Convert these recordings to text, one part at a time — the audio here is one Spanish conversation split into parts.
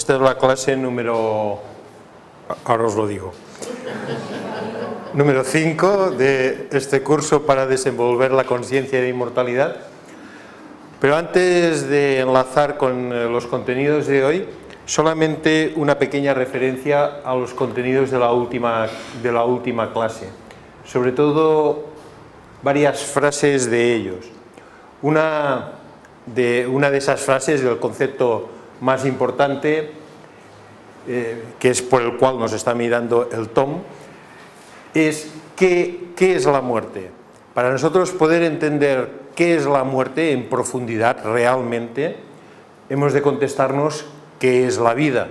Esta es la clase número, ahora os lo digo, número 5 de este curso para desenvolver la conciencia de inmortalidad. Pero antes de enlazar con los contenidos de hoy, solamente una pequeña referencia a los contenidos de la última clase. Sobre todo varias frases de ellos. Una de esas frases, del concepto más importante, que es por el cual nos está mirando el Tom, es ¿qué es la muerte? Para nosotros poder entender qué es la muerte en profundidad realmente, hemos de contestarnos qué es la vida.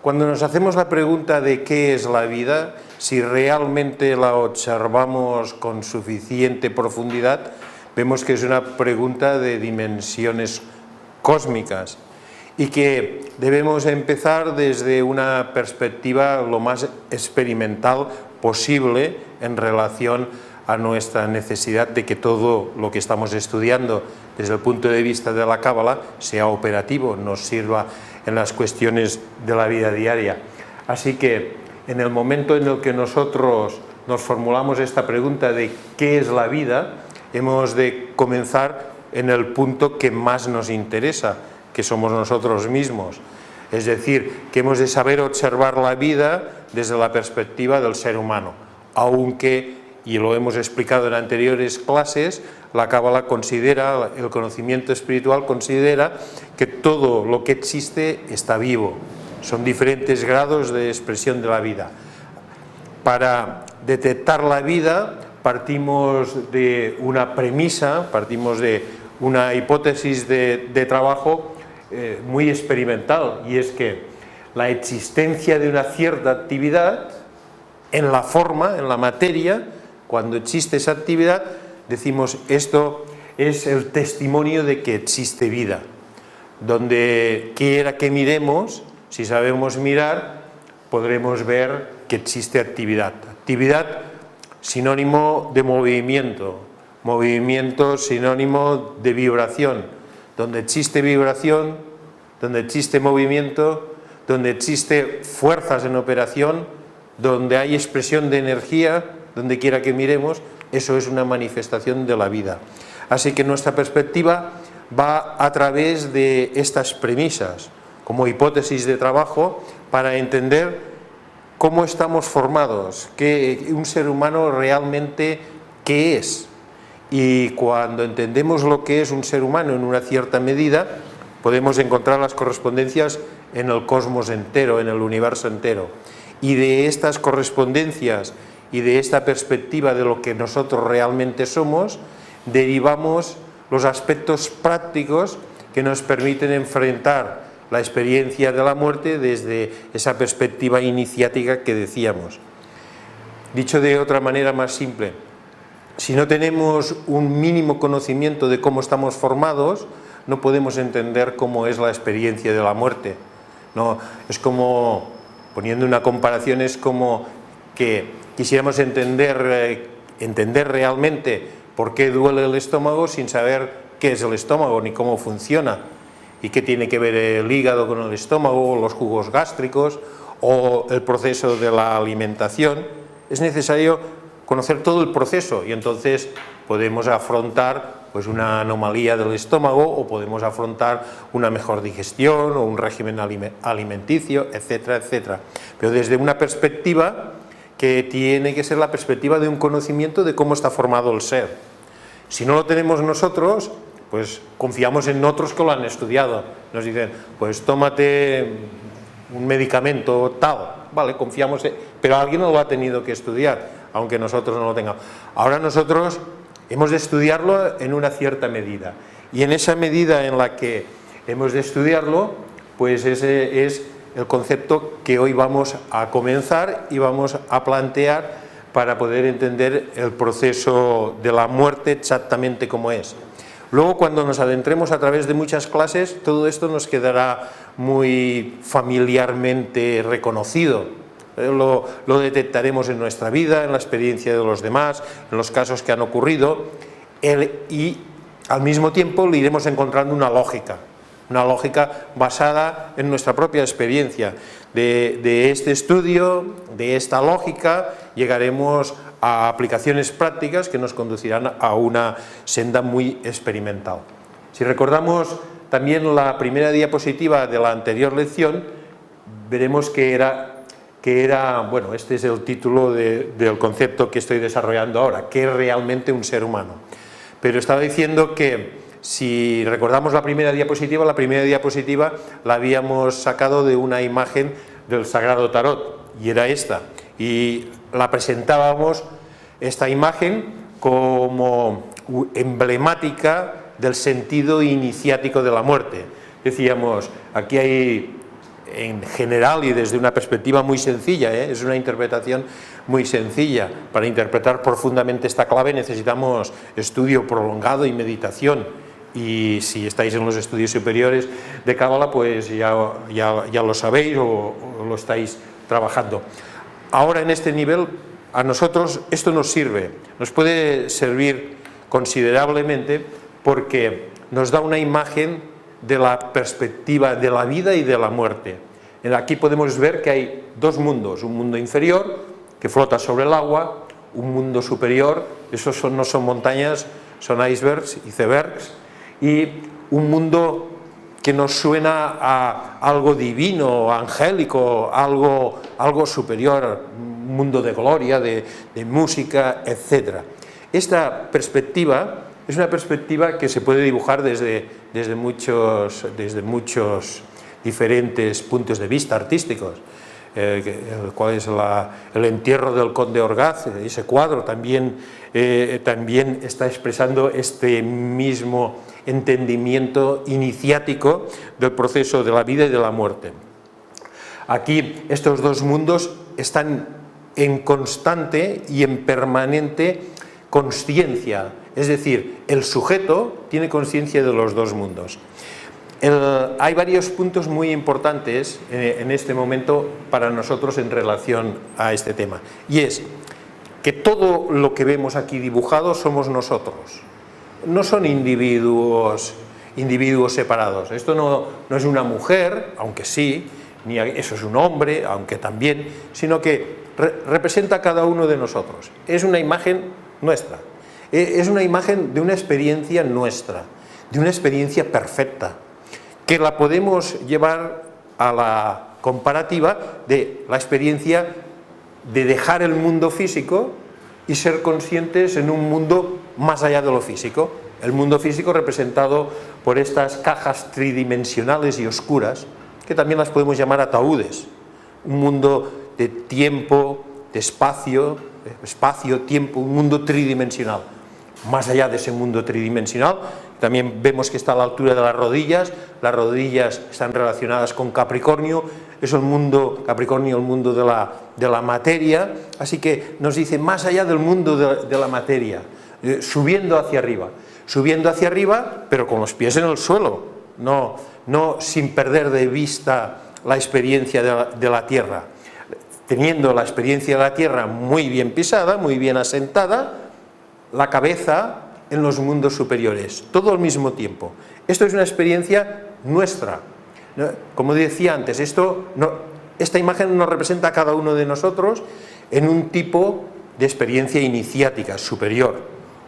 Cuando nos hacemos la pregunta de qué es la vida, si realmente la observamos con suficiente profundidad, vemos que es una pregunta de dimensiones cósmicas y que debemos empezar desde una perspectiva lo más experimental posible en relación a nuestra necesidad de que todo lo que estamos estudiando desde el punto de vista de la Cábala sea operativo, nos sirva en las cuestiones de la vida diaria. Así que en el momento en el que nosotros nos formulamos esta pregunta de ¿qué es la vida?, hemos de comenzar en el punto que más nos interesa, que somos nosotros mismos. Es decir, que hemos de saber observar la vida desde la perspectiva del ser humano, aunque, y lo hemos explicado en anteriores clases, la Cábala considera, el conocimiento espiritual considera que todo lo que existe está vivo. Son diferentes grados de expresión de la vida. Para detectar la vida partimos de una premisa, partimos de una hipótesis de trabajo muy experimental, y es que la existencia de una cierta actividad en la forma, en la materia, cuando existe esa actividad, decimos esto es el testimonio de que existe vida. Donde quiera que miremos, si sabemos mirar, podremos ver que existe actividad. Actividad sinónimo de movimiento, movimiento sinónimo de vibración. Donde existe vibración, donde existe movimiento, donde existe fuerzas en operación, donde hay expresión de energía, donde quiera que miremos, eso es una manifestación de la vida. Así que nuestra perspectiva va a través de estas premisas, como hipótesis de trabajo, para entender cómo estamos formados, que un ser humano realmente qué es. Y cuando entendemos lo que es un ser humano en una cierta medida, podemos encontrar las correspondencias en el cosmos entero, en el universo entero. Y de estas correspondencias y de esta perspectiva de lo que nosotros realmente somos, derivamos los aspectos prácticos que nos permiten enfrentar la experiencia de la muerte desde esa perspectiva iniciática que decíamos. Dicho de otra manera más simple, si no tenemos un mínimo conocimiento de cómo estamos formados, no podemos entender cómo es la experiencia de la muerte. No, es como, poniendo una comparación, es como que quisiéramos entender realmente por qué duele el estómago sin saber qué es el estómago ni cómo funciona y qué tiene que ver el hígado con el estómago, o los jugos gástricos o el proceso de la alimentación. Es necesario conocer todo el proceso y entonces podemos afrontar pues una anomalía del estómago o podemos afrontar una mejor digestión o un régimen alimenticio, etcétera, etcétera. Pero desde una perspectiva que tiene que ser la perspectiva de un conocimiento de cómo está formado el ser. Si no lo tenemos nosotros, pues confiamos en otros que lo han estudiado. Nos dicen, pues tómate un medicamento tal, vale, confiamos, pero alguien lo ha tenido que estudiar, aunque nosotros no lo tengamos. Ahora nosotros hemos de estudiarlo en una cierta medida, y en esa medida en la que hemos de estudiarlo, pues ese es el concepto que hoy vamos a comenzar y vamos a plantear para poder entender el proceso de la muerte exactamente como es. Luego, cuando nos adentremos a través de muchas clases, todo esto nos quedará muy familiarmente reconocido. Lo detectaremos en nuestra vida, en la experiencia de los demás, en los casos que han ocurrido, y al mismo tiempo le iremos encontrando una lógica. una lógica basada en nuestra propia experiencia. De este estudio, de esta lógica, llegaremos a aplicaciones prácticas que nos conducirán a una senda muy experimental. Si recordamos también la primera diapositiva de la anterior lección, veremos que era, bueno, este es el título del concepto que estoy desarrollando ahora, ¿qué es realmente un ser humano? Pero estaba diciendo que si recordamos la primera diapositiva la habíamos sacado de una imagen del Sagrado Tarot, y era esta, y la presentábamos, esta imagen, como emblemática del sentido iniciático de la muerte. Decíamos, aquí hay, en general y desde una perspectiva muy sencilla, es una interpretación muy sencilla. Para interpretar profundamente esta clave necesitamos estudio prolongado y meditación, y si estáis en los estudios superiores de Cábala, pues ya lo sabéis o lo estáis trabajando. Ahora, en este nivel, a nosotros esto nos sirve, nos puede servir considerablemente, porque nos da una imagen de la perspectiva de la vida y de la muerte. Aquí podemos ver que hay dos mundos, un mundo inferior que flota sobre el agua, un mundo superior, esos no son montañas, son icebergs, y un mundo que nos suena a algo divino, angélico, algo superior, un mundo de gloria, de música, etc. Esta perspectiva es una perspectiva que se puede dibujar desde muchos diferentes puntos de vista artísticos, el cual es el entierro del conde Orgaz. Ese cuadro también está expresando este mismo entendimiento iniciático del proceso de la vida y de la muerte. Aquí estos dos mundos están en constante y en permanente consciencia, es decir, el sujeto tiene conciencia de los dos mundos. Hay varios puntos muy importantes en este momento para nosotros en relación a este tema, y es que todo lo que vemos aquí dibujado somos nosotros, no son individuos separados. Esto no es una mujer, aunque sí, ni eso es un hombre, aunque también, sino que representa a cada uno de nosotros. Es una imagen nuestra, es una imagen de una experiencia nuestra, de una experiencia perfecta, que la podemos llevar a la comparativa de la experiencia de dejar el mundo físico y ser conscientes en un mundo más allá de lo físico. El mundo físico representado por estas cajas tridimensionales y oscuras, que también las podemos llamar ataúdes. Un mundo de tiempo, de espacio, tiempo, un mundo tridimensional. Más allá de ese mundo tridimensional, también vemos que está a la altura de las rodillas están relacionadas con Capricornio, es el mundo, Capricornio, el mundo de la materia, así que nos dice más allá del mundo de la materia, subiendo hacia arriba, pero con los pies en el suelo, no sin perder de vista la experiencia de la Tierra, teniendo la experiencia de la Tierra muy bien pisada, muy bien asentada, la cabeza en los mundos superiores, todo al mismo tiempo. Esto es una experiencia nuestra. Como decía antes, esta imagen nos representa a cada uno de nosotros en un tipo de experiencia iniciática, superior.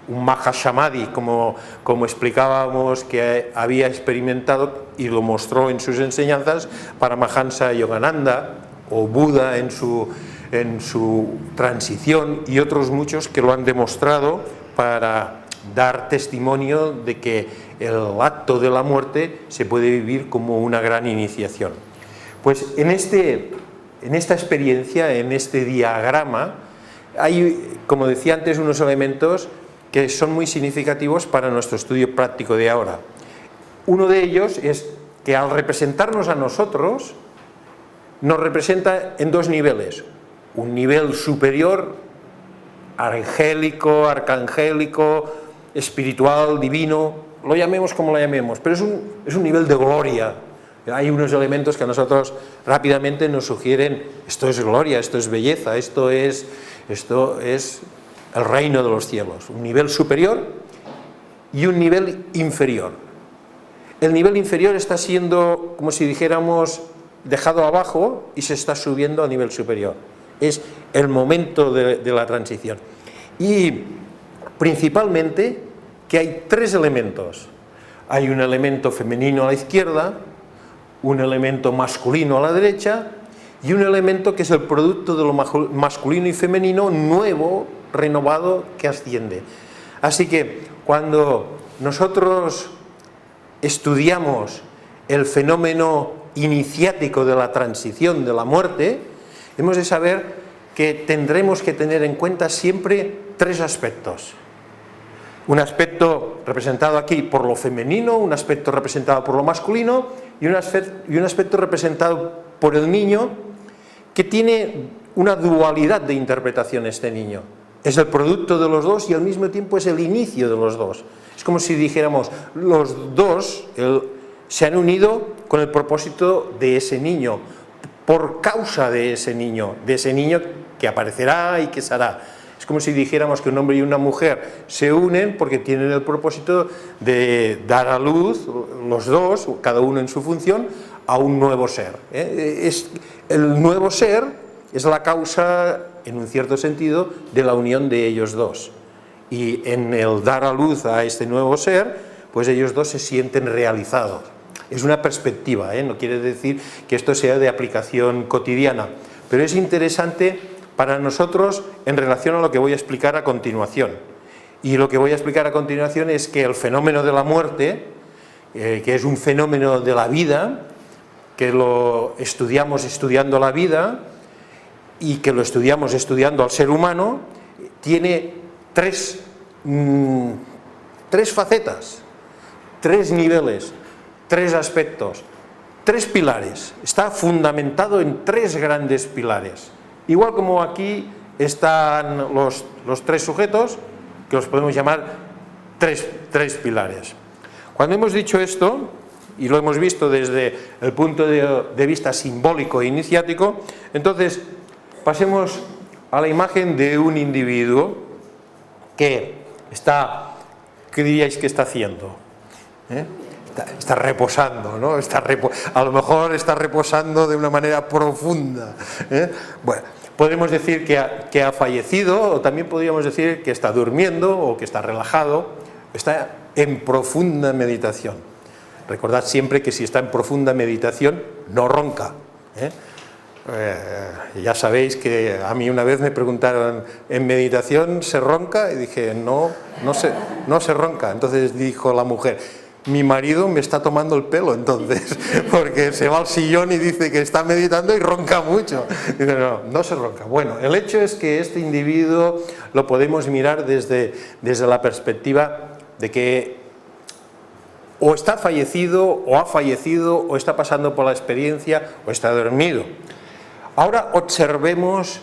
Un Mahasamadhi, como explicábamos, que había experimentado y lo mostró en sus enseñanzas Paramahansa Yogananda, o Buda en su transición, y otros muchos que lo han demostrado para dar testimonio de que el acto de la muerte se puede vivir como una gran iniciación. Pues en esta experiencia, en este diagrama, hay, como decía antes, unos elementos que son muy significativos para nuestro estudio práctico de ahora. Uno de ellos es que al representarnos a nosotros, nos representa en dos niveles. Un nivel superior, angélico, arcangélico, espiritual, divino, lo llamemos como lo llamemos, pero es un nivel de gloria. Hay unos elementos que a nosotros rápidamente nos sugieren, esto es gloria, esto es belleza, esto es el reino de los cielos. Un nivel superior y un nivel inferior. el nivel inferior está siendo, como si dijéramos, dejado abajo y se está subiendo a nivel superior. Es el momento de la transición. Y principalmente que hay tres elementos. Hay un elemento femenino a la izquierda, un elemento masculino a la derecha y un elemento que es el producto de lo masculino y femenino nuevo, renovado, que asciende. Así que cuando nosotros estudiamos el fenómeno iniciático de la transición de la muerte, hemos de saber que tendremos que tener en cuenta siempre tres aspectos. Un aspecto representado aquí por lo femenino, un aspecto representado por lo masculino y un aspecto representado por el niño, que tiene una dualidad de interpretación este niño. Es el producto de los dos y al mismo tiempo es el inicio de los dos. Es como si dijéramos, los dos se han unido con el propósito de ese niño, por causa de ese niño que aparecerá y que será. Es como si dijéramos que un hombre y una mujer se unen porque tienen el propósito de dar a luz, los dos, cada uno en su función, a un nuevo ser. El nuevo ser es la causa, en un cierto sentido, de la unión de ellos dos. Y en el dar a luz a este nuevo ser, pues ellos dos se sienten realizados. Es una perspectiva, no quiere decir que esto sea de aplicación cotidiana, pero es interesante para nosotros en relación a lo que voy a explicar a continuación. Y lo que voy a explicar a continuación es que el fenómeno de la muerte, que es un fenómeno de la vida, que lo estudiamos estudiando la vida y que lo estudiamos estudiando al ser humano, tiene tres facetas, tres niveles, tres aspectos, tres pilares. Está fundamentado en tres grandes pilares. Igual como aquí están los tres sujetos, que los podemos llamar tres pilares. Cuando hemos dicho esto, y lo hemos visto desde el punto de vista simbólico e iniciático, entonces pasemos a la imagen de un individuo que está, ¿qué diríais que está haciendo? Está reposando, ¿no? A lo mejor está reposando de una manera profunda. Bueno, podemos decir que ha fallecido, o también podríamos decir que está durmiendo o que está relajado, está en profunda meditación. Recordad siempre que si está en profunda meditación no ronca. Ya sabéis que a mí una vez me preguntaron, ¿en meditación se ronca? Y dije, no se ronca. Entonces dijo la mujer, mi marido me está tomando el pelo entonces, porque se va al sillón y dice que está meditando y ronca mucho. Dice, no se ronca. Bueno, el hecho es que este individuo lo podemos mirar desde la perspectiva de que o está fallecido, o ha fallecido, o está pasando por la experiencia, o está dormido. Ahora observemos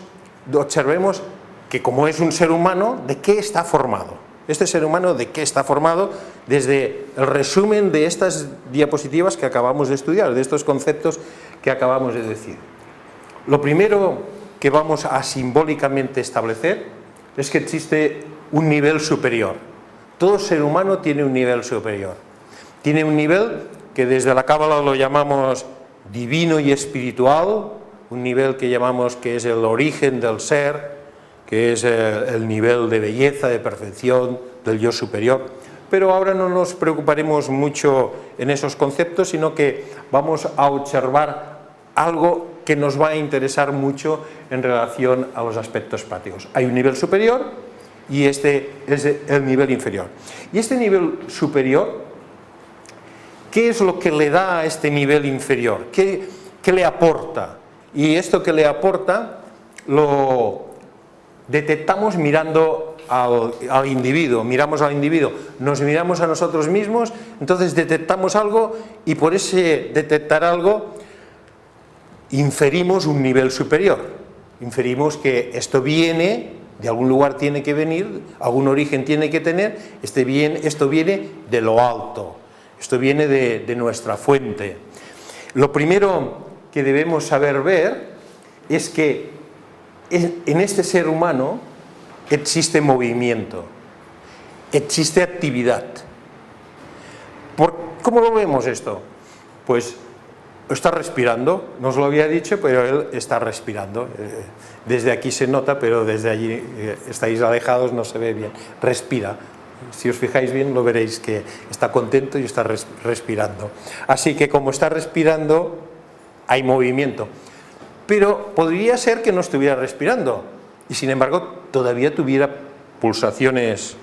que como es un ser humano, ¿de qué está formado? Este ser humano, ¿de qué está formado? Desde el resumen de estas diapositivas que acabamos de estudiar, de estos conceptos que acabamos de decir. Lo primero que vamos a simbólicamente establecer es que existe un nivel superior. Todo ser humano tiene un nivel superior. Tiene un nivel que desde la Cábala lo llamamos divino y espiritual, un nivel que llamamos que es el origen del ser, que es el nivel de belleza, de perfección, del yo superior. Pero ahora no nos preocuparemos mucho en esos conceptos, sino que vamos a observar algo que nos va a interesar mucho en relación a los aspectos prácticos. Hay un nivel superior y este es el nivel inferior. Y este nivel superior, ¿qué es lo que le da a este nivel inferior? ¿Qué le aporta? Y esto que le aporta lo detectamos mirando al individuo, miramos al individuo, nos miramos a nosotros mismos, entonces detectamos algo y por ese detectar algo inferimos un nivel superior, inferimos que esto viene, de algún lugar tiene que venir, algún origen tiene que tener, esto viene de lo alto, esto viene de nuestra fuente. Lo primero que debemos saber ver es que en este ser humano existe movimiento, existe actividad. ¿Cómo lo vemos esto? Pues está respirando, no os lo había dicho, pero él está respirando. Desde aquí se nota, pero desde allí estáis alejados, no se ve bien. Respira. Si os fijáis bien, lo veréis que está contento y está respirando. Así que como está respirando, hay movimiento. Pero podría ser que no estuviera respirando y sin embargo todavía tuviera pulsaciones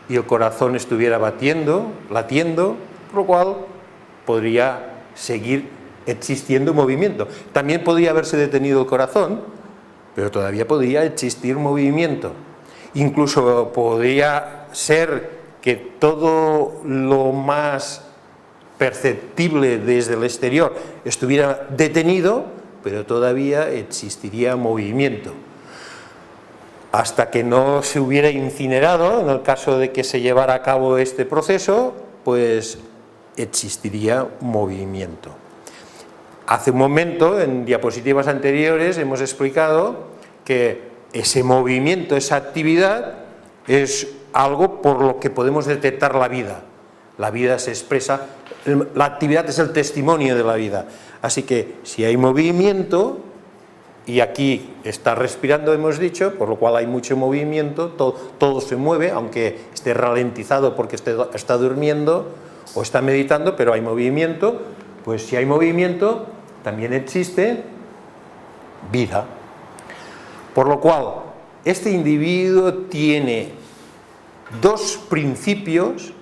y el corazón estuviera latiendo, por lo cual podría seguir existiendo movimiento. También podría haberse detenido el corazón, pero todavía podría existir movimiento. Incluso podría ser que todo lo más perceptible desde el exterior estuviera detenido, pero todavía existiría movimiento. Hasta que no se hubiera incinerado, en el caso de que se llevara a cabo este proceso, pues existiría movimiento. Hace un momento, en diapositivas anteriores, hemos explicado que ese movimiento, esa actividad, es algo por lo que podemos detectar la vida. La vida se expresa, la actividad es el testimonio de la vida. Así que si hay movimiento, y aquí está respirando, hemos dicho, por lo cual hay mucho movimiento, todo se mueve, aunque esté ralentizado porque está durmiendo o está meditando, pero hay movimiento. Pues si hay movimiento, también existe vida. Por lo cual, este individuo tiene dos principios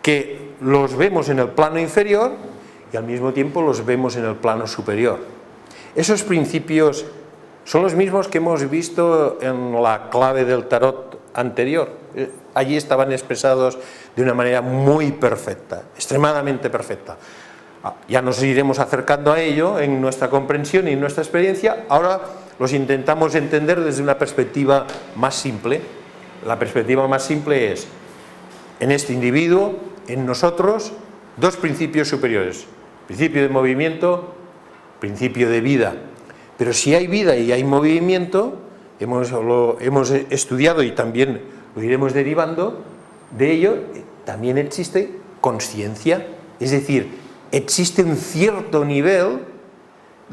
que los vemos en el plano inferior y al mismo tiempo los vemos en el plano superior. Esos principios son los mismos que hemos visto en la clave del tarot anterior. Allí estaban expresados de una manera muy perfecta, extremadamente perfecta. Ya nos iremos acercando a ello en nuestra comprensión y en nuestra experiencia. Ahora los intentamos entender desde una perspectiva más simple. La perspectiva más simple es, en este individuo, en nosotros, dos principios superiores: principio de movimiento, principio de vida. Pero si hay vida y hay movimiento, lo hemos estudiado y también lo iremos derivando de ello, también existe consciencia, es decir, existe un cierto nivel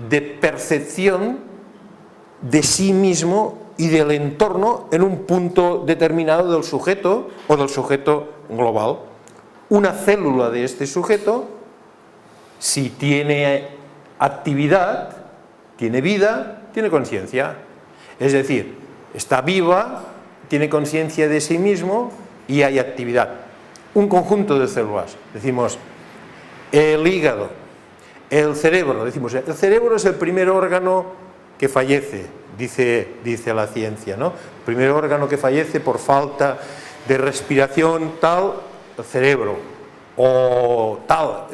de percepción de sí mismo y del entorno en un punto determinado del sujeto o del sujeto global. Una célula de este sujeto, si tiene actividad, tiene vida, tiene conciencia. Es decir, está viva, tiene conciencia de sí mismo y hay actividad. Un conjunto de células. Decimos, el hígado, el cerebro. Decimos, el cerebro es el primer órgano que fallece, dice la ciencia, ¿no? El primer órgano que fallece por falta de respiración, tal, el cerebro. O tal,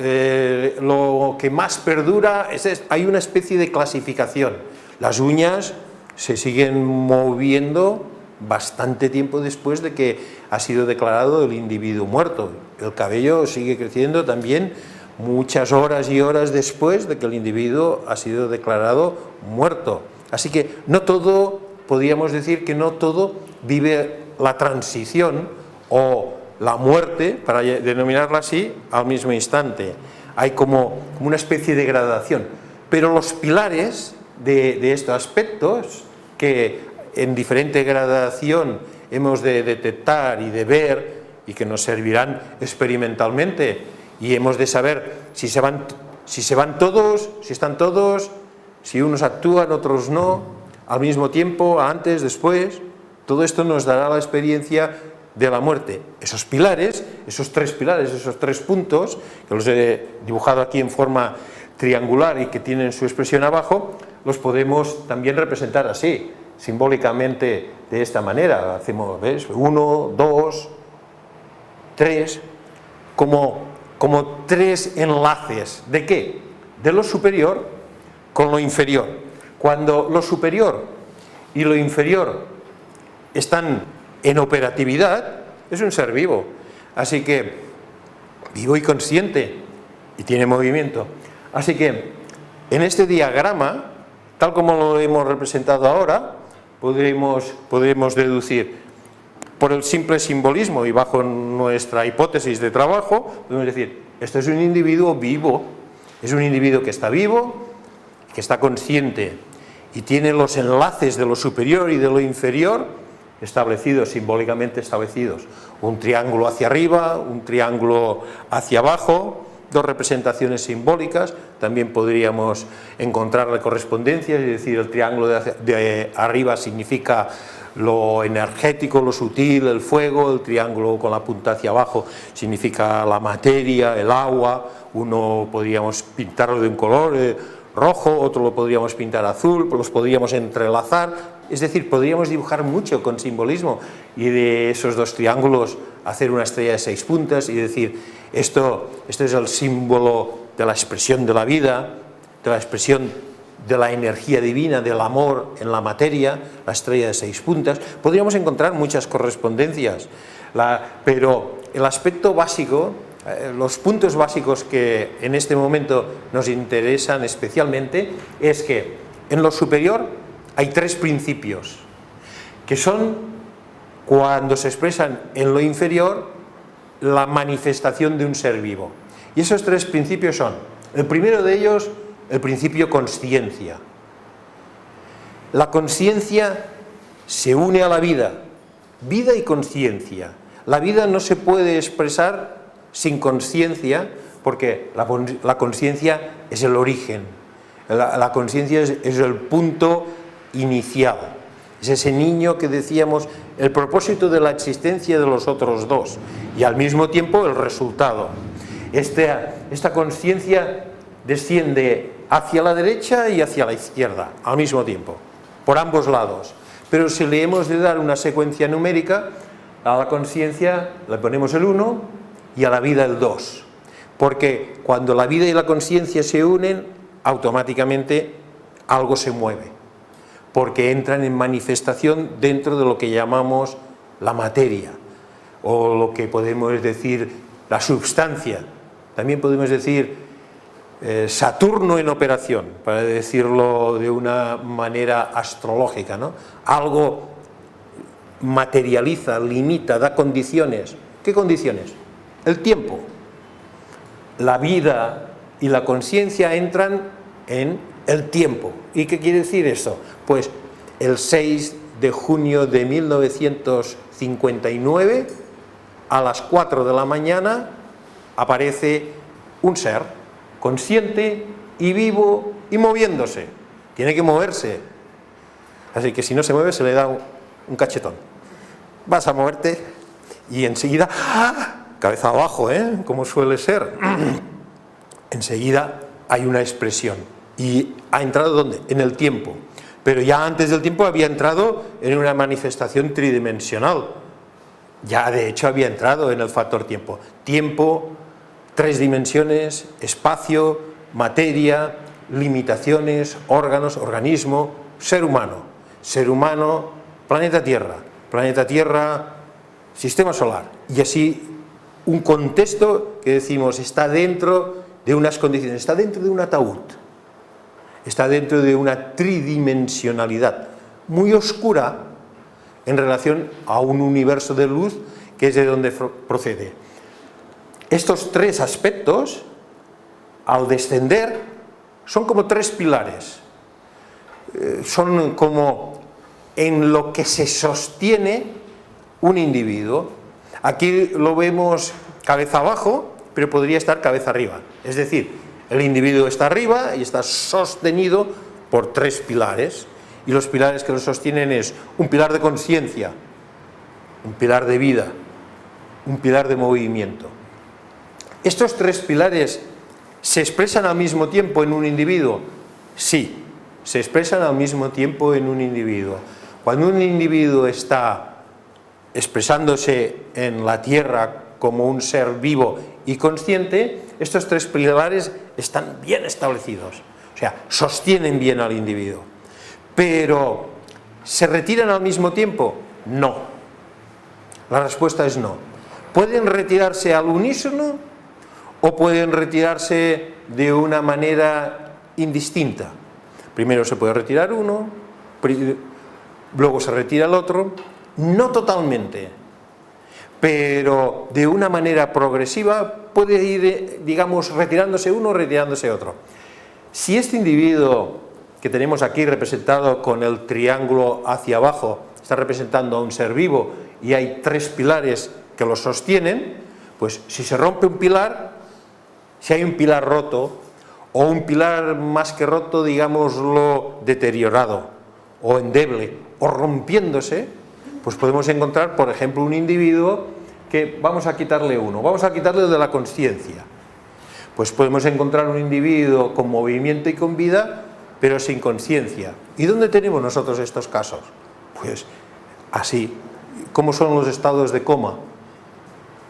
lo que más perdura hay una especie de clasificación. Las uñas se siguen moviendo bastante tiempo después de que ha sido declarado el individuo muerto. El cabello sigue creciendo también muchas horas y horas después de que el individuo ha sido declarado muerto. Así que no todo, podríamos decir que no todo vive la transición o la muerte, para denominarla así, al mismo instante. Hay como una especie de gradación. Pero los pilares de estos aspectos, que en diferente gradación hemos de detectar y de ver, y que nos servirán experimentalmente, y hemos de saber si se van todos, si están todos, si unos actúan, otros no, al mismo tiempo, antes, después. Todo esto nos dará la experiencia de la muerte. Esos pilares, esos tres pilares, esos tres puntos, que los he dibujado aquí en forma triangular y que tienen su expresión abajo, los podemos también representar así, simbólicamente, de esta manera. Hacemos, ¿ves? 1, 2, 3, como tres enlaces. ¿De qué? De lo superior con lo inferior. Cuando lo superior y lo inferior están en operatividad, es un ser vivo. Así que vivo y consciente y tiene movimiento. Así que en este diagrama, tal como lo hemos representado ahora, podremos deducir por el simple simbolismo y bajo nuestra hipótesis de trabajo, podemos decir, Esto es un individuo vivo, es un individuo que está vivo, que está consciente y tiene los enlaces de lo superior y de lo inferior establecidos, simbólicamente establecidos. Un triángulo hacia arriba, un triángulo hacia abajo, dos representaciones simbólicas. También podríamos encontrarle correspondencias y decir el triángulo de arriba significa lo energético, lo sutil, el fuego, el triángulo con la punta hacia abajo significa la materia, el agua. Uno podríamos pintarlo de un color rojo, otro lo podríamos pintar azul, los podríamos entrelazar, es decir, podríamos dibujar mucho con simbolismo y de esos dos triángulos hacer una estrella de 6 puntas y decir, esto es el símbolo de la expresión de la vida, de la expresión de la energía divina, del amor en la materia, la estrella de 6 puntas. Podríamos encontrar muchas correspondencias, pero el aspecto básico, los puntos básicos que en este momento nos interesan especialmente es que en lo superior hay 3 principios que son, cuando se expresan en lo inferior, la manifestación de un ser vivo. Y esos 3 principios son, el primero de ellos, el principio consciencia. La consciencia se une a la vida, vida y consciencia. La vida no se puede expresar sin consciencia, porque la consciencia es el origen, la consciencia es el punto inicial, es ese niño que decíamos, el propósito de la existencia de los otros dos, y al mismo tiempo el resultado. Esta consciencia desciende hacia la derecha y hacia la izquierda, al mismo tiempo, por ambos lados, pero si le hemos de dar una secuencia numérica, a la consciencia le ponemos el 1, y a la vida el 2, porque cuando la vida y la consciencia se unen, automáticamente algo se mueve, porque entran en manifestación dentro de lo que llamamos la materia, o lo que podemos decir la substancia, también podemos decir Saturno en operación, para decirlo de una manera astrológica, ¿no? Algo materializa, limita, da condiciones. ¿Qué condiciones? El tiempo. La vida y la consciencia entran en el tiempo. ¿Y qué quiere decir eso? Pues el 6 de junio de 1959, a las 4 de la mañana, aparece un ser consciente y vivo y moviéndose. Tiene que moverse. Así que si no se mueve se le da un cachetón. Vas a moverte y enseguida... ¡ah! Cabeza abajo, como suele ser. Enseguida hay una expresión. ¿Y ha entrado dónde? En el tiempo. Pero ya antes del tiempo había entrado en una manifestación tridimensional. Ya de hecho había entrado en el factor tiempo. Tiempo, 3 dimensiones, espacio, materia, limitaciones, órganos, organismo, ser humano. Ser humano, planeta Tierra, sistema solar. Y así un contexto que decimos está dentro de unas condiciones, está dentro de un ataúd, está dentro de una tridimensionalidad muy oscura en relación a un universo de luz que es de donde procede. Estos 3 aspectos, al descender, son como 3 pilares, son como en lo que se sostiene un individuo. Aquí lo vemos cabeza abajo, pero podría estar cabeza arriba. Es decir, el individuo está arriba y está sostenido por 3 pilares. Y los pilares que lo sostienen es un pilar de consciencia, un pilar de vida, un pilar de movimiento. ¿Estos 3 pilares se expresan al mismo tiempo en un individuo? Sí, se expresan al mismo tiempo en un individuo. Cuando un individuo está expresándose en la Tierra como un ser vivo y consciente, estos 3 pilares están bien establecidos, o sea, sostienen bien al individuo. Pero, ¿se retiran al mismo tiempo? No. La respuesta es no. ¿Pueden retirarse al unísono o pueden retirarse de una manera indistinta? Primero se puede retirar uno, luego se retira el otro. No totalmente, pero de una manera progresiva puede ir, digamos, retirándose uno, retirándose otro. Si este individuo que tenemos aquí representado con el triángulo hacia abajo está representando a un ser vivo y hay 3 pilares que lo sostienen, pues si se rompe un pilar, si hay un pilar roto o un pilar más que roto, digámoslo, deteriorado o endeble o rompiéndose, pues podemos encontrar, por ejemplo, un individuo que vamos a quitarle uno, vamos a quitarle de la consciencia. Pues podemos encontrar un individuo con movimiento y con vida, pero sin conciencia. ¿Y dónde tenemos nosotros estos casos? Pues así. ¿Cómo son los estados de coma?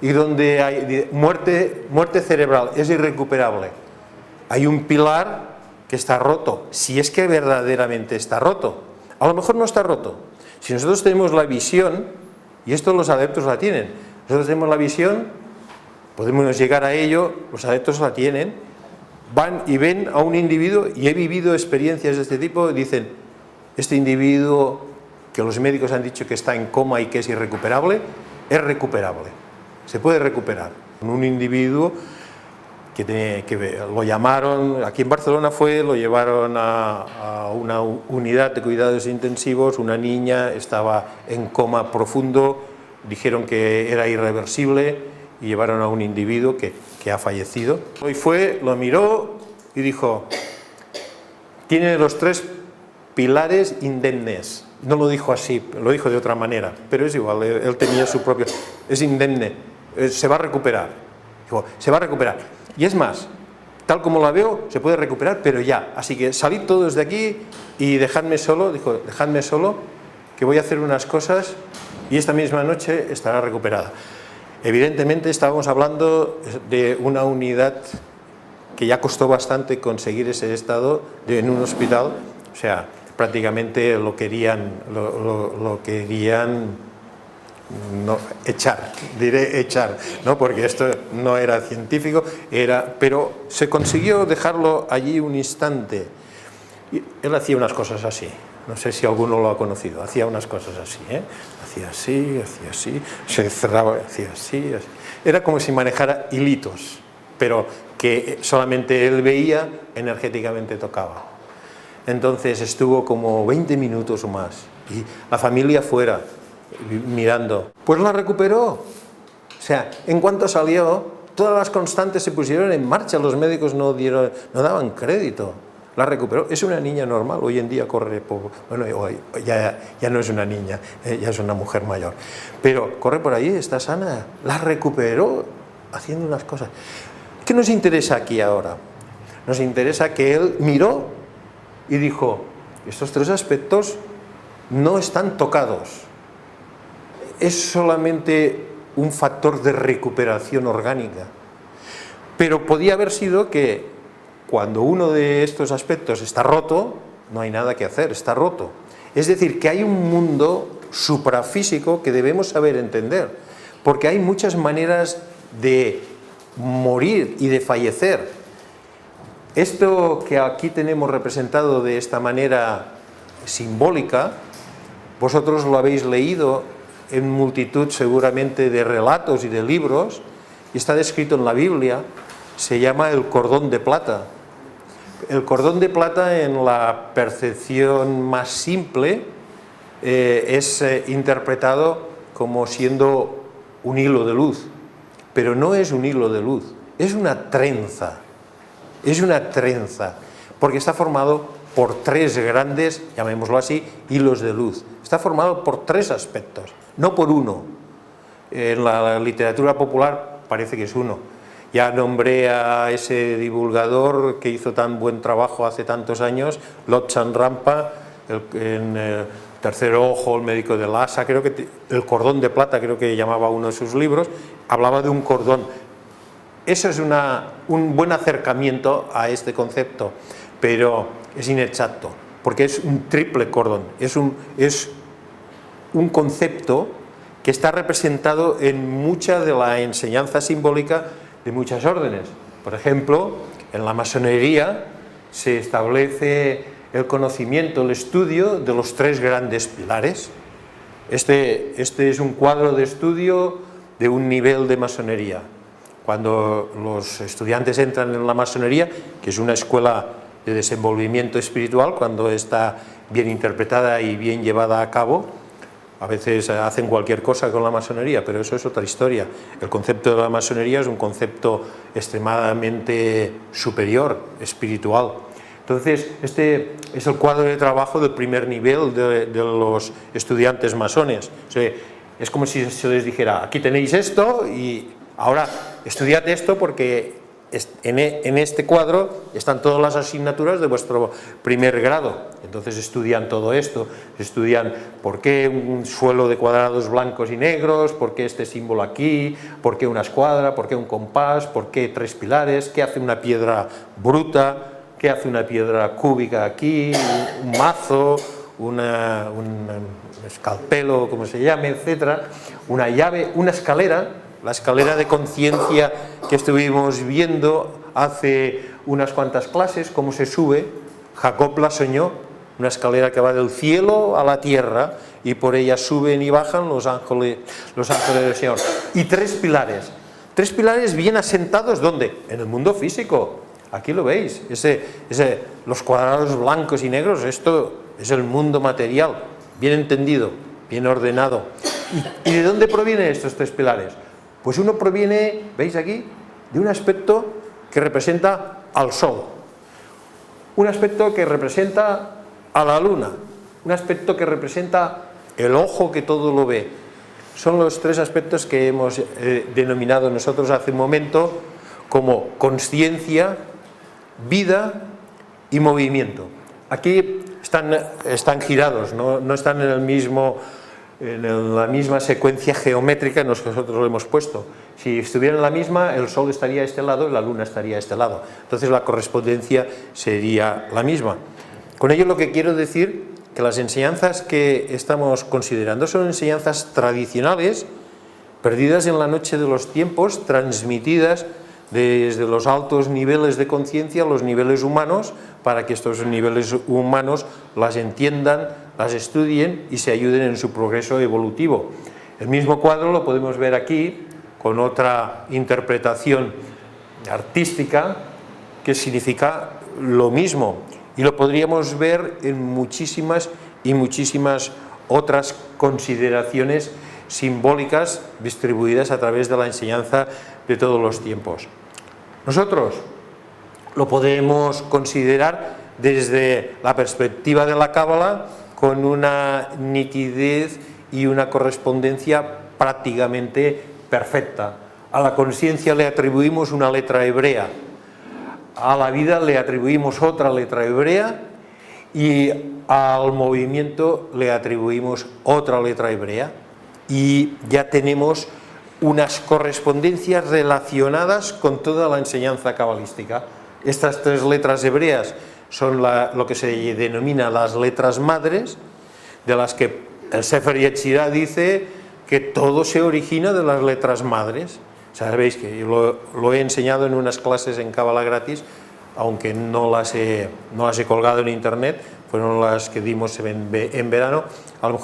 Y donde hay muerte cerebral, es irrecuperable. Hay un pilar que está roto, si es que verdaderamente está roto. A lo mejor no está roto. Si nosotros tenemos la visión, y esto los adeptos la tienen, nosotros tenemos la visión, podemos llegar a ello, los adeptos la tienen, van y ven a un individuo, y he vivido experiencias de este tipo, dicen, este individuo que los médicos han dicho que está en coma y que es irrecuperable, es recuperable, se puede recuperar. Un individuo que lo llamaron, aquí en Barcelona lo llevaron a una unidad de cuidados intensivos, una niña estaba en coma profundo, dijeron que era irreversible y llevaron a un individuo que ha fallecido. Y lo miró y dijo, tiene los 3 pilares indemnes. No lo dijo así, lo dijo de otra manera, pero es igual, él tenía su propio, es indemne, se va a recuperar. Dijo, se va a recuperar. Y es más, tal como la veo, se puede recuperar, pero ya. Así que salid todos de aquí y dejadme solo, dijo, dejadme solo, que voy a hacer unas cosas y esta misma noche estará recuperada. Evidentemente estábamos hablando de una unidad que ya costó bastante conseguir ese estado en un hospital, o sea, prácticamente lo querían no, echar, ¿no? Porque esto no era científico, pero se consiguió dejarlo allí un instante. Y él hacía unas cosas así, no sé si alguno lo ha conocido, hacía unas cosas así, hacía así, se cerraba, hacía así. Era como si manejara hilitos, pero que solamente él veía, energéticamente tocaba. Entonces estuvo como 20 minutos o más, y la familia fuera, mirando, pues la recuperó. O sea, en cuanto salió, todas las constantes se pusieron en marcha, los médicos no daban crédito, la recuperó. Es una niña normal, hoy en día corre bueno, ya no es una niña, ya es una mujer mayor, pero corre por ahí, está sana, la recuperó haciendo unas cosas. ¿Qué nos interesa aquí ahora? Nos interesa que él miró y dijo, estos 3 aspectos no están tocados. Es solamente un factor de recuperación orgánica, pero podía haber sido que cuando uno de estos aspectos está roto, no hay nada que hacer, está roto. Es decir, que hay un mundo suprafísico que debemos saber entender, porque hay muchas maneras de morir y de fallecer. Esto que aquí tenemos representado de esta manera simbólica, vosotros lo habéis leído en multitud seguramente de relatos y de libros, y está descrito en la Biblia, se llama el cordón de plata. El cordón de plata, en la percepción más simple, es interpretado como siendo un hilo de luz, pero no es un hilo de luz, es una trenza, porque está formado por 3 grandes, llamémoslo así, hilos de luz. Está formado por 3 aspectos, no por uno. En la literatura popular parece que es uno. Ya nombré a ese divulgador que hizo tan buen trabajo hace tantos años, Lotsan Rampa, en el Tercer Ojo, el médico de Lhasa, creo que el cordón de plata, creo que llamaba uno de sus libros, hablaba de un cordón. Eso es un buen acercamiento a este concepto, pero es inexacto, porque es un triple cordón, es un concepto que está representado en mucha de la enseñanza simbólica de muchas órdenes. Por ejemplo, en la masonería se establece el conocimiento, el estudio de los 3 grandes pilares. Este es un cuadro de estudio de un nivel de masonería. Cuando los estudiantes entran en la masonería, que es una escuela de desenvolvimiento espiritual, cuando está bien interpretada y bien llevada a cabo, a veces hacen cualquier cosa con la masonería, pero eso es otra historia. El concepto de la masonería es un concepto extremadamente superior, espiritual. Entonces, este es el cuadro de trabajo del primer nivel de los estudiantes masones. O sea, es como si se les dijera, aquí tenéis esto y ahora estudiad esto porque en este cuadro están todas las asignaturas de vuestro primer grado. Entonces estudian todo esto, estudian por qué un suelo de cuadrados blancos y negros, por qué este símbolo aquí, por qué una escuadra, por qué un compás, por qué 3 pilares, qué hace una piedra bruta, qué hace una piedra cúbica aquí, un mazo, un escalpelo, como se llame, etcétera, una llave, una escalera. La escalera de conciencia que estuvimos viendo hace unas cuantas clases, cómo se sube, Jacob la soñó, una escalera que va del cielo a la tierra y por ella suben y bajan los ángeles del Señor. Y 3 pilares bien asentados, ¿dónde? En el mundo físico. Aquí lo veis, los cuadrados blancos y negros, esto es el mundo material, bien entendido, bien ordenado. ¿Y de dónde provienen estos 3 pilares? Pues uno proviene, ¿veis aquí?, de un aspecto que representa al Sol, un aspecto que representa a la Luna, un aspecto que representa el ojo que todo lo ve. Son los 3 aspectos que hemos denominado nosotros hace un momento como consciencia, vida y movimiento. Aquí están girados, no están en la misma secuencia geométrica que nosotros lo hemos puesto. Si estuvieran en la misma, el Sol estaría a este lado y la Luna estaría a este lado. Entonces la correspondencia sería la misma. Con ello lo que quiero decir que las enseñanzas que estamos considerando son enseñanzas tradicionales, perdidas en la noche de los tiempos, transmitidas desde los altos niveles de conciencia a los niveles humanos, para que estos niveles humanos las entiendan, las estudien y se ayuden en su progreso evolutivo. El mismo cuadro lo podemos ver aquí con otra interpretación artística que significa lo mismo, y lo podríamos ver en muchísimas otras consideraciones simbólicas distribuidas a través de la enseñanza de todos los tiempos. Nosotros lo podemos considerar desde la perspectiva de la Cábala con una nitidez y una correspondencia prácticamente perfecta. A la conciencia le atribuimos una letra hebrea, a la vida le atribuimos otra letra hebrea y al movimiento le atribuimos otra letra hebrea, y ya tenemos unas correspondencias relacionadas con toda la enseñanza cabalística. Estas 3 letras hebreas son lo que se denomina las letras madres, de las que el Sefer Yetzirah dice que todo se origina de las letras madres. Sabéis que yo lo he enseñado en unas clases en Cábala gratis, aunque no las he colgado en internet, fueron las que dimos en verano, a lo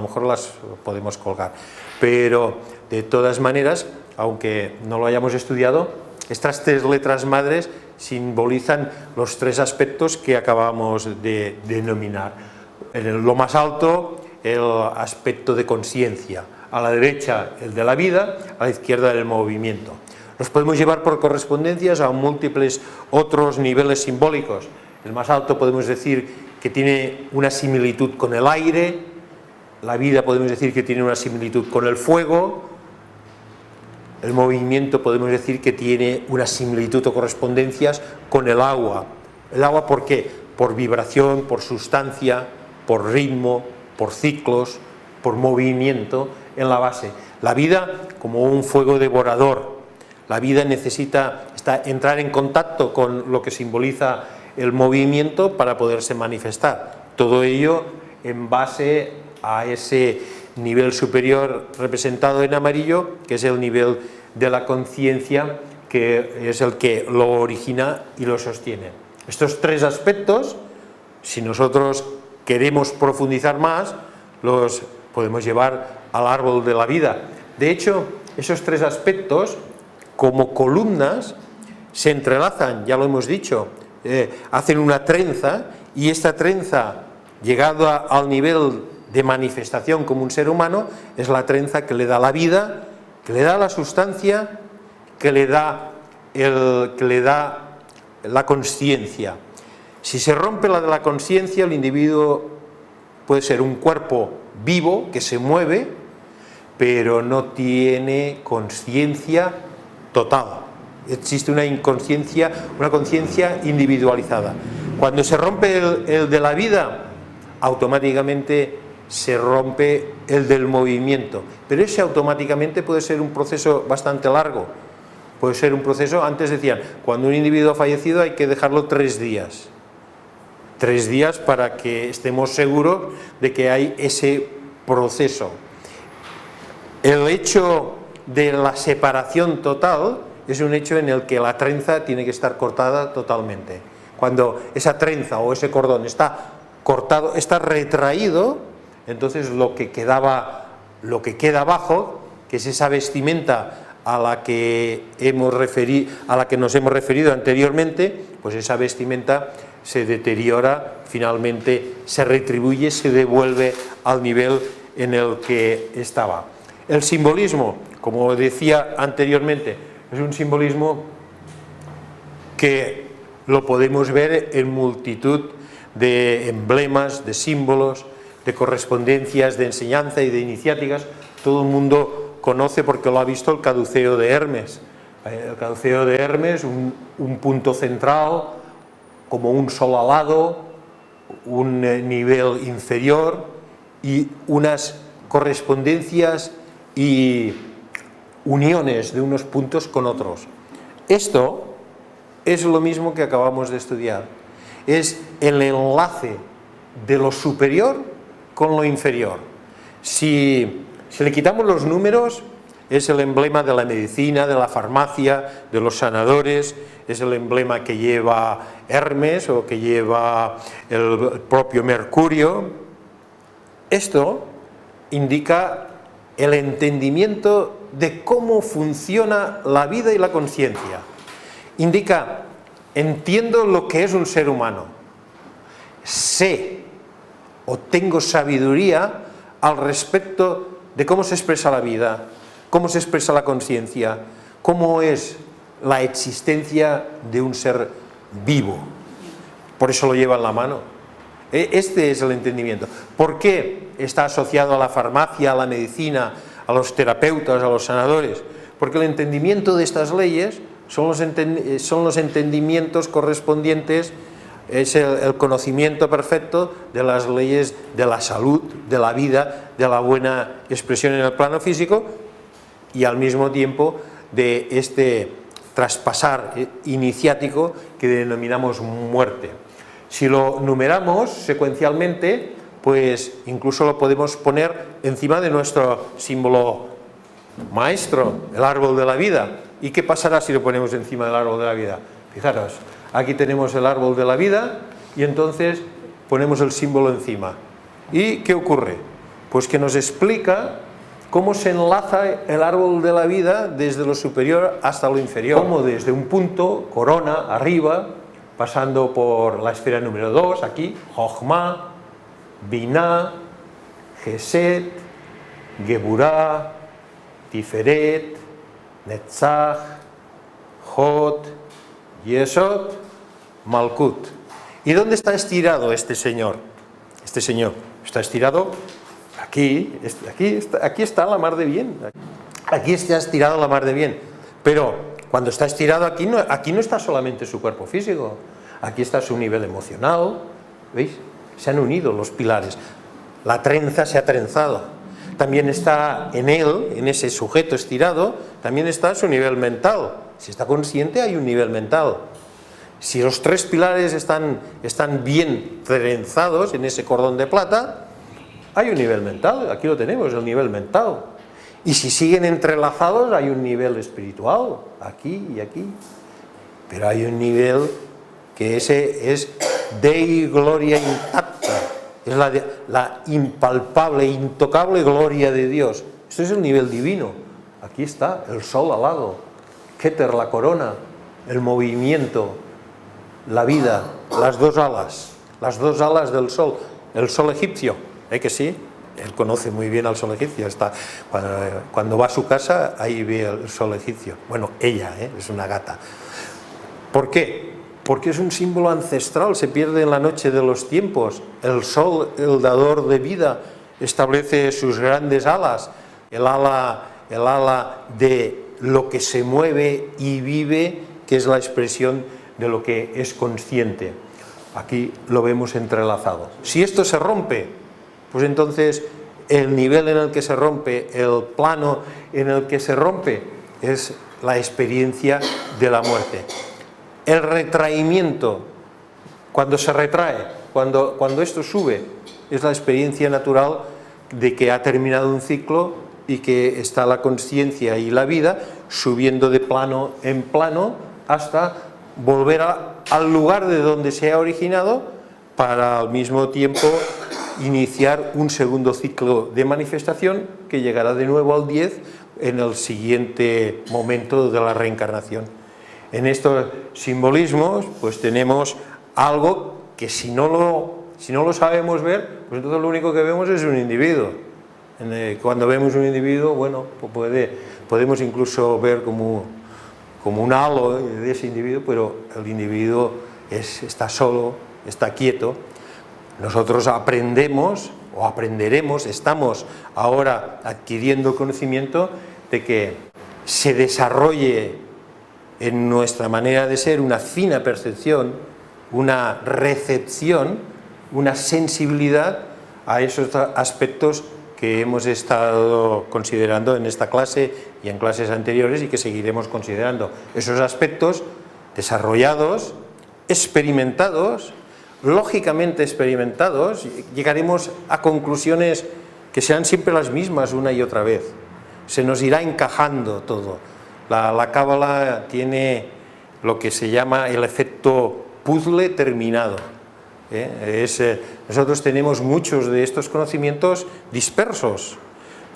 mejor las podemos colgar. Pero de todas maneras, aunque no lo hayamos estudiado, estas 3 letras madres simbolizan los 3 aspectos que acabamos de denominar. En lo más alto, el aspecto de conciencia, a la derecha el de la vida, a la izquierda el movimiento. Los podemos llevar por correspondencias a múltiples otros niveles simbólicos. El más alto podemos decir que tiene una similitud con el aire, la vida podemos decir que tiene una similitud con el fuego, el movimiento podemos decir que tiene una similitud o correspondencias con el agua. ¿El agua por qué? Por vibración, por sustancia, por ritmo, por ciclos, por movimiento en la base. La vida como un fuego devorador. La vida necesita entrar en contacto con lo que simboliza el movimiento para poderse manifestar. Todo ello en base a ese nivel superior representado en amarillo, que es el nivel de la conciencia, que es el que lo origina y lo sostiene. Estos 3 aspectos, si nosotros queremos profundizar más, los podemos llevar al árbol de la vida. De hecho, esos tres aspectos, como columnas, se entrelazan, ya lo hemos dicho, hacen una trenza, y esta trenza, llegado al nivel de manifestación como un ser humano, es la trenza que le da la vida, que le da la sustancia, que le da la consciencia. Si se rompe la de la consciencia, el individuo puede ser un cuerpo vivo que se mueve, pero no tiene consciencia total. Existe una inconsciencia, una conciencia individualizada. Cuando se rompe el de la vida, automáticamente se rompe el del movimiento, pero ese automáticamente puede ser un proceso bastante largo. Puede ser un proceso, antes decían, cuando un individuo ha fallecido hay que dejarlo 3 días. 3 días para que estemos seguros de que hay ese proceso. El hecho de la separación total es un hecho en el que la trenza tiene que estar cortada totalmente. Cuando esa trenza o ese cordón está cortado, está retraído, entonces lo que queda abajo, que es esa vestimenta a la que nos hemos referido anteriormente, pues esa vestimenta se deteriora, finalmente se retribuye, se devuelve al nivel en el que estaba. El simbolismo, como decía anteriormente, es un simbolismo que lo podemos ver en multitud de emblemas, de símbolos, de correspondencias, de enseñanza y de iniciáticas. Todo el mundo conoce, porque lo ha visto, el caduceo de Hermes. El caduceo de Hermes, un punto central, como un sol alado, un nivel inferior y unas correspondencias y uniones de unos puntos con otros. Esto es lo mismo que acabamos de estudiar. Es el enlace de lo superior con lo inferior. Si le quitamos los números, es el emblema de la medicina, de la farmacia, de los sanadores, es el emblema que lleva Hermes o que lleva el propio Mercurio. Esto indica el entendimiento de cómo funciona la vida y la conciencia. Indica, entiendo lo que es un ser humano, sé o tengo sabiduría al respecto de cómo se expresa la vida, cómo se expresa la conciencia, cómo es la existencia de un ser vivo. Por eso lo lleva en la mano. Este es el entendimiento. ¿Por qué está asociado a la farmacia, a la medicina, a los terapeutas, a los sanadores? Porque el entendimiento de estas leyes son los entendimientos correspondientes, es el conocimiento perfecto de las leyes de la salud, de la vida, de la buena expresión en el plano físico, y al mismo tiempo de este traspasar iniciático que denominamos muerte. Si lo numeramos secuencialmente, pues incluso lo podemos poner encima de nuestro símbolo maestro, el árbol de la vida. ¿Y qué pasará si lo ponemos encima del árbol de la vida? Fijaros, aquí tenemos el árbol de la vida y entonces ponemos el símbolo encima. ¿Y qué ocurre? Pues que nos explica cómo se enlaza el árbol de la vida desde lo superior hasta lo inferior. Como desde un punto, corona, arriba, pasando por la esfera número 2, aquí, Jochma, Binah, Gesed, Geburah, Tiferet, Netzach, Hod, Yesod, Malkut. ¿Y dónde está estirado este señor? Este señor está estirado aquí está la mar de bien. Aquí está estirado la mar de bien. Pero cuando está estirado aquí no está solamente su cuerpo físico. Aquí está su nivel emocional. ¿Veis? Se han unido los pilares. La trenza se ha trenzado. También está en él, en ese sujeto estirado, también está su nivel mental. Si está consciente, hay un nivel mental. Si los 3 pilares están bien trenzados en ese cordón de plata, hay un nivel mental. Aquí lo tenemos, el nivel mental. Y si siguen entrelazados, hay un nivel espiritual, aquí y aquí. Pero hay un nivel que ese es Dei Gloria Intacta. Es la impalpable, intocable gloria de Dios. Esto es el nivel divino. aquí está, el sol al lado, Keter, la corona, el movimiento, la vida, las dos alas del sol, el sol egipcio, que sí, él conoce muy bien al sol egipcio, cuando va a su casa ahí ve el sol egipcio, bueno, ella, es una gata. ¿Por qué? Porque es un símbolo ancestral, se pierde en la noche de los tiempos, el sol, el dador de vida, establece sus grandes alas, el ala de lo que se mueve y vive, que es la expresión de lo que es consciente. Aquí lo vemos entrelazado. Si esto se rompe, pues entonces el nivel en el que se rompe, el plano en el que se rompe, es la experiencia de la muerte. El retraimiento, cuando se retrae, cuando esto sube, es la experiencia natural de que ha terminado un ciclo y que está la consciencia y la vida subiendo de plano en plano hasta volver al lugar de donde se ha originado para al mismo tiempo iniciar un segundo ciclo de manifestación que llegará de nuevo al 10 en el siguiente momento de la reencarnación. En estos simbolismos pues tenemos algo que si no lo sabemos ver, pues entonces lo único que vemos es un individuo. Cuando vemos un individuo, bueno, pues podemos incluso ver como un halo de ese individuo, pero el individuo está solo, está quieto. Nosotros aprendemos o aprenderemos, estamos ahora adquiriendo conocimiento de que se desarrolle en nuestra manera de ser una fina percepción, una recepción, una sensibilidad a esos aspectos que hemos estado considerando en esta clase y en clases anteriores y que seguiremos considerando. Esos aspectos desarrollados, experimentados, lógicamente experimentados, llegaremos a conclusiones que sean siempre las mismas una y otra vez. Se nos irá encajando todo. La cábala tiene lo que se llama el efecto puzzle terminado. Nosotros tenemos muchos de estos conocimientos dispersos,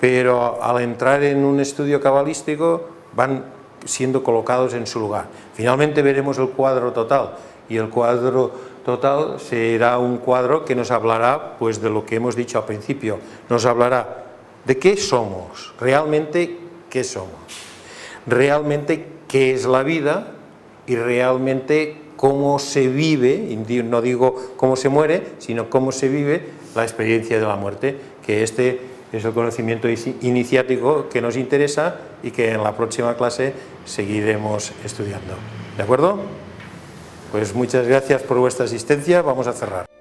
pero al entrar en un estudio cabalístico van siendo colocados en su lugar. Finalmente veremos el cuadro total, y el cuadro total será un cuadro que nos hablará pues de lo que hemos dicho al principio, nos hablará de qué somos, realmente qué somos, realmente qué es la vida y realmente cómo se vive, no digo cómo se muere, sino cómo se vive la experiencia de la muerte, que este es el conocimiento iniciático que nos interesa y que en la próxima clase seguiremos estudiando. ¿De acuerdo? Pues muchas gracias por vuestra asistencia, vamos a cerrar.